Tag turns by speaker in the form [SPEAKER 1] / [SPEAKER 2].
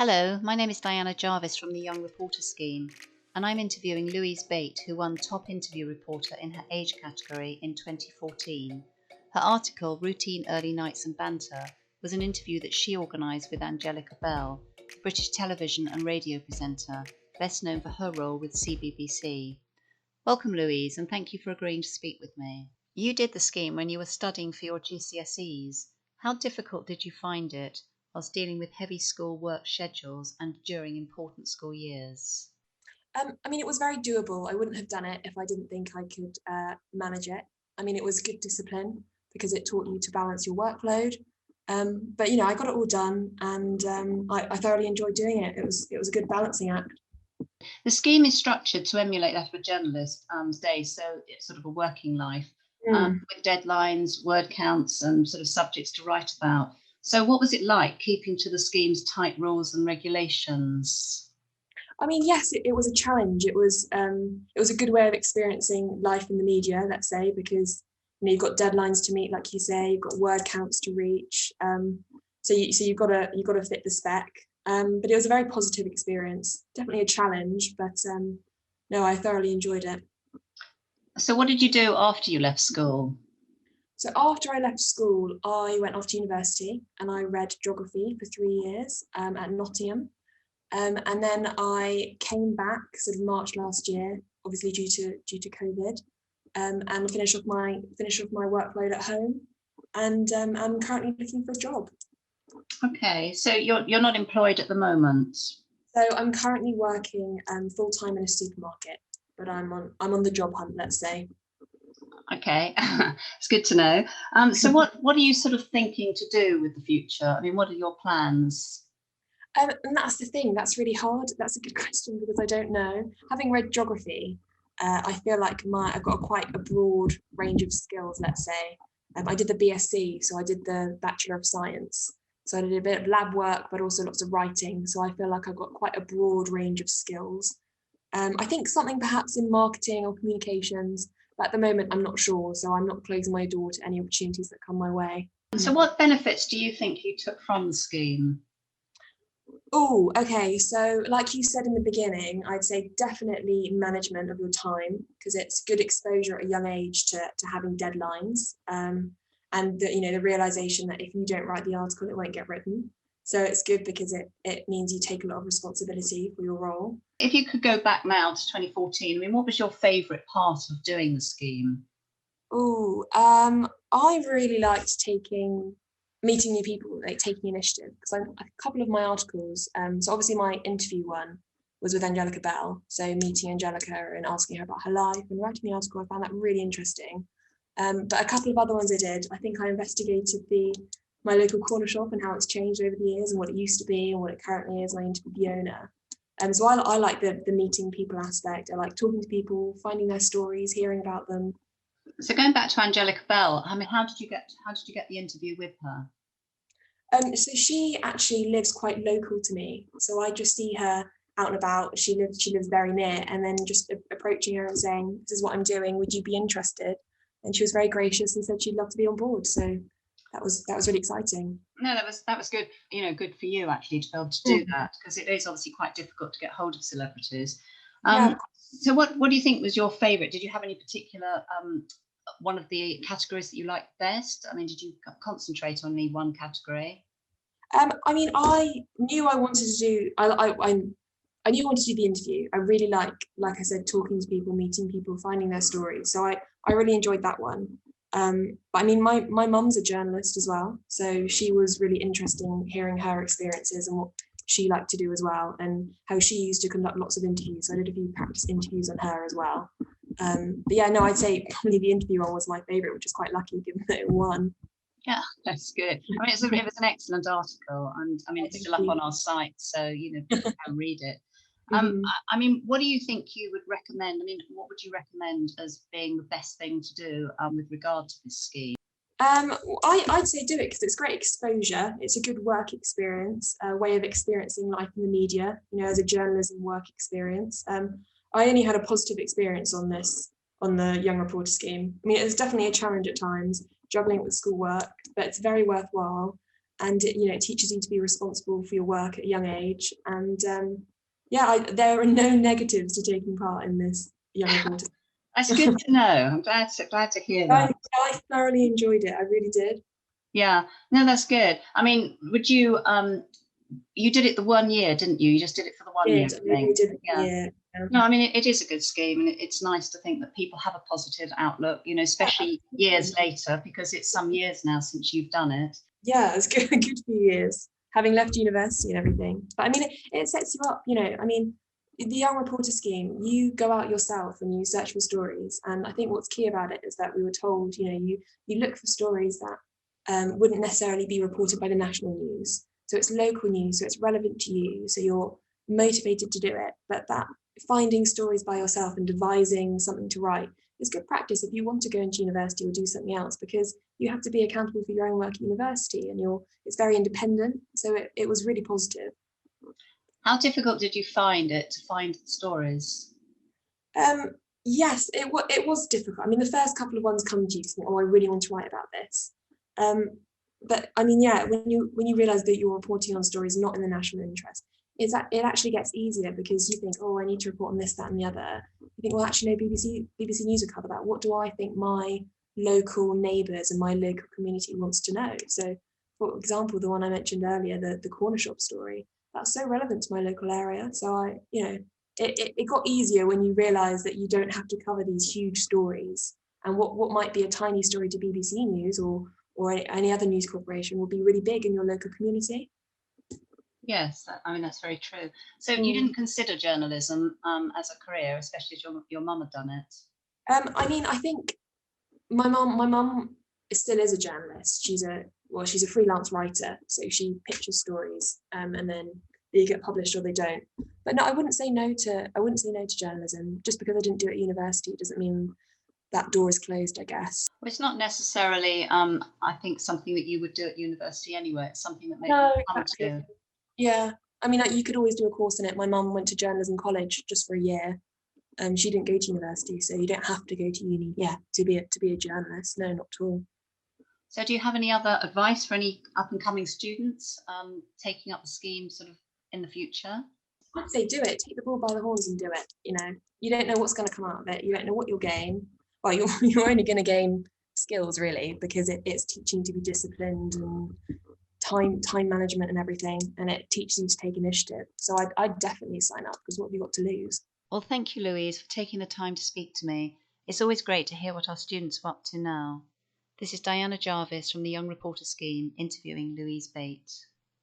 [SPEAKER 1] Hello, my name is Diana Jarvis from the Young Reporter Scheme, and I'm interviewing Louise Bate, who won Top Interview Reporter in her age category in 2014. Her article, Routine Early Nights and Banter, was an interview that she organised with Angela Belle, the British television and radio presenter, best known for her role with CBBC. Welcome, Louise, and thank you for agreeing to speak with me. You did the scheme when you were studying for your GCSEs. How difficult did you find it whilst dealing with heavy school work schedules and during important school years?
[SPEAKER 2] It was very doable. I wouldn't have done it if I didn't think I could manage it. It was good discipline because it taught you to balance your workload. But I got it all done, and I thoroughly enjoyed doing it. It was a good balancing act.
[SPEAKER 1] The scheme is structured to emulate that of a journalist's day, so it's sort of a working life with deadlines, word counts, and sort of subjects to write about. So what was it like keeping to the scheme's tight rules and regulations?
[SPEAKER 2] Yes, it was a challenge. It was a good way of experiencing life in the media, let's say, because you've got deadlines to meet, like you say, you've got word counts to reach. So you've got to fit the spec. But it was a very positive experience. Definitely a challenge, but no, I thoroughly enjoyed it.
[SPEAKER 1] So what did you do after you left school?
[SPEAKER 2] So after I left school, I went off to university and I read geography for 3 years at Nottingham. And then I came back sort of March last year, obviously due to COVID, and finish off my workload at home. And I'm currently looking for a job.
[SPEAKER 1] Okay, so you're not employed at the moment.
[SPEAKER 2] So I'm currently working full time in a supermarket, but I'm on the job hunt, let's say.
[SPEAKER 1] Okay, it's good to know. So what are you sort of thinking to do with the future? What are your plans?
[SPEAKER 2] And that's the thing. That's really hard. That's a good question because I don't know. Having read geography, I feel like I've got quite a broad range of skills. Let's say I did the BSc, so I did the Bachelor of Science. So I did a bit of lab work, but also lots of writing. So I feel like I've got quite a broad range of skills. I think something perhaps in marketing or communications, but at the moment I'm not sure. So I'm not closing my door to any opportunities that come my way.
[SPEAKER 1] So what benefits do you think you took from the scheme?
[SPEAKER 2] Oh, okay. So like you said in the beginning, I'd say definitely management of your time because it's good exposure at a young age to having deadlines and the realization that if you don't write the article, it won't get written. So it's good because it means you take a lot of responsibility for your role.
[SPEAKER 1] If you could go back now to 2014, what was your favourite part of doing the scheme?
[SPEAKER 2] Oh, I really liked meeting new people, like taking initiative, because a couple of my articles, so obviously my interview one was with Angela Belle, so meeting Angelica and asking her about her life and writing the article, I found that really interesting. But a couple of other ones I did, I think I investigated my local corner shop and how it's changed over the years and what it used to be and what it currently is, and I interviewed the owner. So I like the meeting people aspect. I like talking to people, finding their stories, hearing about them.
[SPEAKER 1] So going back to Angela Belle, how did you get the interview with her?
[SPEAKER 2] So she actually lives quite local to me. So I just see her out and about. She lives very near, and then just approaching her and saying, "This is what I'm doing. Would you be interested?" And she was very gracious and said she'd love to be on board. So that was really exciting.
[SPEAKER 1] No, that was good. Good for you actually to be able to do that because it is obviously quite difficult to get hold of celebrities. So what do you think was your favourite? Did you have any particular one of the categories that you liked best? Did you concentrate on any one category?
[SPEAKER 2] I knew I wanted to do. I knew I wanted to do the interview. I really like I said, talking to people, meeting people, finding their stories. So I really enjoyed that one. But my mum's a journalist as well, so she was really interesting hearing her experiences and what she liked to do as well, and how she used to conduct lots of interviews. So I did a few practice interviews on her as well. But yeah, no, I'd say probably the interview one was my favourite, which is quite lucky given that it won.
[SPEAKER 1] Yeah, that's good. It was an excellent article, and it's still up on our site, so people can read it. What do you think you would recommend? What would you recommend as being the best thing to do with regard to this scheme?
[SPEAKER 2] I'd say do it because it's great exposure. It's a good work experience, a way of experiencing life in the media, as a journalism work experience. I only had a positive experience on the Young Reporter Scheme. It was definitely a challenge at times, juggling it with schoolwork, but it's very worthwhile. and it teaches you to be responsible for your work at a young age. And there are no negatives to taking part in this young reporter.
[SPEAKER 1] That's good to know. I'm glad to hear that.
[SPEAKER 2] I thoroughly enjoyed it. I really did.
[SPEAKER 1] Yeah, no, that's good. I mean, would you you did it the 1 year, didn't you? You just did it for the 1 year thing.
[SPEAKER 2] We did it.
[SPEAKER 1] Yeah.
[SPEAKER 2] Yeah.
[SPEAKER 1] No, I mean, it is a good scheme, and it's nice to think that people have a positive outlook, especially years later, because it's some years now since you've done it.
[SPEAKER 2] Yeah, it's good, a good few years, having left university and everything. But I mean, it sets you up, I mean, the Young Reporter Scheme, you go out yourself and you search for stories. And I think what's key about it is that we were told, you look for stories that wouldn't necessarily be reported by the national news. So it's local news, so it's relevant to you, so you're motivated to do it. But that finding stories by yourself and devising something to write is good practice if you want to go into university or do something else, because you have to be accountable for your own work at university, and it's very independent. So it was really positive.
[SPEAKER 1] How difficult did you find it to find stories?
[SPEAKER 2] Yes, it was difficult. I mean, the first couple of ones come to you think, oh, I really want to write about this. But I mean, yeah, when you realise that you're reporting on stories not in the national interest, it actually gets easier, because you think, oh, I need to report on this, that, and the other. You think, well, actually, no, BBC News will cover that. What do I think my local neighbours and my local community wants to know? So, for example, the one I mentioned earlier, the corner shop story, that's so relevant to my local area. So it got easier when you realise that you don't have to cover these huge stories, and what might be a tiny story to BBC News or any other news corporation will be really big in your local community.
[SPEAKER 1] Yes, I mean, that's very true. So you didn't consider journalism as a career, especially as your mum had done it?
[SPEAKER 2] I mean, I think my mum still is a journalist. She's a freelance writer, so she pitches stories, and then they get published or they don't. But no, I wouldn't say no to journalism. Just because I didn't do it at university doesn't mean that door is closed, I guess.
[SPEAKER 1] Well, it's not necessarily, I think, something that you would do at university anyway. It's something that maybe
[SPEAKER 2] No,
[SPEAKER 1] you come
[SPEAKER 2] exactly.
[SPEAKER 1] to.
[SPEAKER 2] Yeah, I mean, you could always do a course in it. My mum went to journalism college just for a year. She didn't go to university, so you don't have to go to uni, to be a journalist. No, not at all.
[SPEAKER 1] So do you have any other advice for any up-and-coming students taking up the scheme sort of in the future?
[SPEAKER 2] I'd say do it. Take the bull by the horns and do it. You don't know what's going to come out of it. You don't know what you'll gain. Well, you're only going to gain skills, really, because it's teaching you to be disciplined and time management and everything, and it teaches you to take initiative. So I'd definitely sign up, because what have you got to lose?
[SPEAKER 1] Well, thank you, Louise, for taking the time to speak to me. It's always great to hear what our students are up to now. This is Diana Jarvis from the Young Reporter Scheme interviewing Louise Bate.